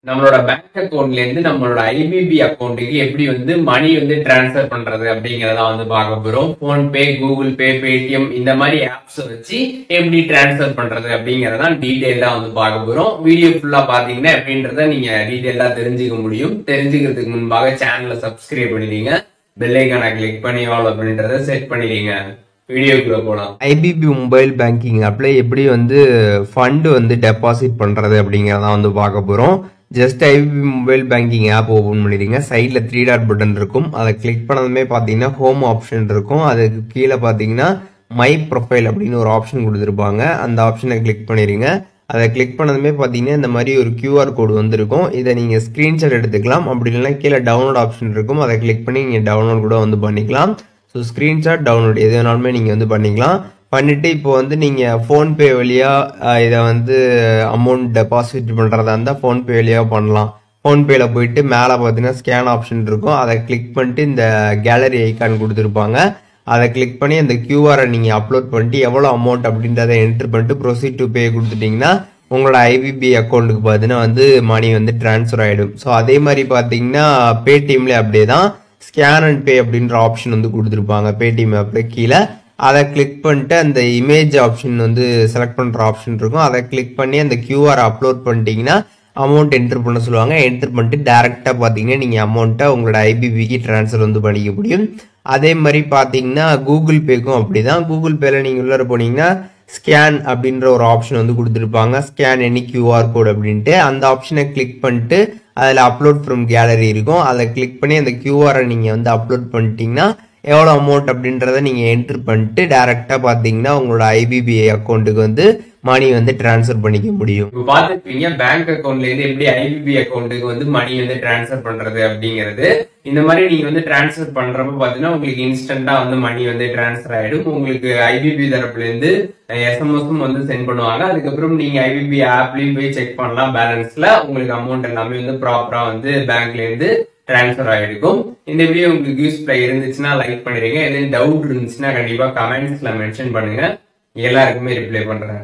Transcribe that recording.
நம்மளோட பேங்க் அக்கௌண்ட்ல இருந்து நம்மளோட ஐபிபி அக்கௌண்ட்டுக்கு எப்படி வந்து மணி வந்து டிரான்ஸ்ஃபர் பண்றது அப்படிங்கறத வந்து பார்க்க போறோம். போன்பே, கூகுள் பே, பேடிஎம் இந்த மாதிரி ஆப்ஸ் வச்சு எப்படி டிரான்ஸ்ஃபர் பண்றது அப்படிங்கறத டீடைலா வந்து பார்க்க போறோம். வீடியோ ஃபுல்லா பாத்தீங்கன்னா எப்படின்றத நீங்க டீடைலா தெரிஞ்சுக்க முடியும். தெரிஞ்சுக்கிறதுக்கு முன்பாக சேனலை சப்ஸ்கிரைப் பண்ணிடுங்க, பெல் ஐகானை கிளிக் பண்ணி ஆல் அப்படின்றத செட் பண்ணிடுங்க. வீடியோக்குள்ள போலாம். ஐபிபி மொபைல் பேங்கிங் ஆப்ல எப்படி வந்து ஃபண்ட் வந்து டெபாசிட் பண்றது அப்படிங்கறத வந்து பார்க்க போறோம். Just IPP mobile banking app open பண்ணிடுங்க. சைட்ல 3 டாட் பட்டன் இருக்கும். அதை கிளிக் பண்ணதுமே பாத்தீங்கன்னா ஹோம் ஆப்ஷன் இருக்கும். அதுக்கு கீழே பாத்தீங்கன்னா மை ப்ரொஃபைல் அப்படின்னு ஒரு ஆப்ஷன் கொடுத்துருப்பாங்க. அந்த ஆப்ஷனை கிளிக் பண்ணிடுங்க. அதை கிளிக் பண்ணதுமே பாத்தீங்கன்னா இந்த மாதிரி ஒரு QR கோடு வந்து இருக்கும். இதை நீங்க ஸ்கிரீன்ஷாட் எடுத்துக்கலாம். அப்படி இல்லைன்னா கீழே டவுன்லோட் ஆப்ஷன் இருக்கும். அதை கிளிக் பண்ணி நீங்க டவுன்லோட் கூட வந்து பண்ணிக்கலாம். ஸோ ஸ்கிரீன்ஷாட், டவுன்லோட் எது வேணாலுமே நீங்க வந்து பண்ணிக்கலாம். பண்ணிட்டு இப்போ வந்து நீங்க போன்பே வழியா இதை வந்து அமௌண்ட் டெபாசிட் பண்றதா இருந்தா போன்பே வழியா பண்ணலாம். போன்பேல போயிட்டு மேல பாத்தீங்கன்னா ஸ்கேன் ஆப்ஷன் இருக்கும். அதை கிளிக் பண்ணிட்டு இந்த கேலரி ஐக்கான் கொடுத்துருப்பாங்க. அதை கிளிக் பண்ணி அந்த QR நீங்க அப்லோட் பண்ணிட்டு எவ்வளவு அமௌண்ட் அப்படின்றத என்டர் பண்ணிட்டு ப்ரொசீட் டு பே கொடுத்துட்டீங்கன்னா உங்களோட ஐபிபி அக்கௌண்ட்டுக்கு பாத்தீங்கன்னா வந்து மணி வந்து டிரான்ஸ்ஃபர் ஆயிடும். ஸோ அதே மாதிரி பாத்தீங்கன்னா பேடிஎம்ல அப்படியே தான் ஸ்கேன் அண்ட் பே அப்படின்ற ஆப்ஷன் வந்து கொடுத்துருப்பாங்க பேடிஎம் ஆப்ல கீழே. அதை கிளிக் பண்ணிட்டு அந்த இமேஜ் ஆப்ஷன் வந்து செலக்ட் பண்ற ஆப்ஷன் இருக்கும். அதை கிளிக் பண்ணி அந்த QR அப்லோட் பண்ணிட்டீங்கன்னா அமௌண்ட் என்டர் பண்ண சொல்லுவாங்க. என்டர் பண்ணிட்டு டைரக்டா பாத்தீங்கன்னா நீங்க அமௌண்ட்டை உங்களோட ஐபிபிக்கு டிரான்ஸ்ஃபர் வந்து பண்ணிக்க முடியும். அதே மாதிரி பாத்தீங்கன்னா கூகுள் பேக்கும் அப்படிதான். கூகுள் பேல நீங்க உள்ள போனீங்கன்னா ஸ்கேன் அப்படின்ற ஒரு ஆப்ஷன் வந்து கொடுத்துருப்பாங்க. ஸ்கேன் எனி QR கோட் அப்படின்ட்டு அந்த ஆப்ஷனை கிளிக் பண்ணிட்டு அதில் அப்லோட் ஃப்ரம் கேலரி இருக்கும். அதை கிளிக் பண்ணி அந்த QR நீங்க வந்து அப்லோட் பண்ணிட்டீங்கன்னா எவ்வளோ அமௌண்ட் அப்படின்றத நீங்க என்டர் பண்ணிட்டு டைரக்டா பாத்தீங்கன்னா உங்களோட ஐபிபி அக்கௌண்ட்டுக்கு வந்து மணி வந்து டிரான்ஸ்ஃபர் பண்ணிக்க முடியும். இப்போ பாத்துருப்பீங்க பேங்க் அக்கௌண்ட்ல இருந்து எப்படி ஐபிபி அக்கௌண்ட்டுக்கு வந்து மணி வந்து டிரான்ஸ்ஃபர் பண்றது அப்படிங்கிறது. இந்த மாதிரி நீங்க வந்து டிரான்ஸ்ஃபர் பண்றப்ப பாத்தீங்கன்னா உங்களுக்கு இன்ஸ்டன்டா வந்து மணி வந்து டிரான்ஸ்ஃபர் ஆயிடும். உங்களுக்கு ஐபிபி தரப்புல இருந்து SMS வந்து சென்ட் பண்ணுவாங்க. அதுக்கப்புறம் நீங்க ஐபிபி ஆப்லயும் போய் செக் பண்ணலாம். பேலன்ஸ்ல உங்களுக்கு அமௌண்ட் எல்லாமே வந்து ப்ராப்பரா வந்து பேங்க்ல இருந்து டிரான்ஸ்ஃபர் ஆகிருக்கும். இந்த வீடியோ உங்களுக்கு யூஸ்ஃபுல்லா இருந்துச்சுன்னா லைக் பண்ணிடுங்க. எதுவும் டவுட் இருந்துச்சுன்னா கண்டிப்பா கமெண்ட்ஸ்ல மென்ஷன் பண்ணுங்க. எல்லாருக்குமே ரிப்ளை பண்றேன்.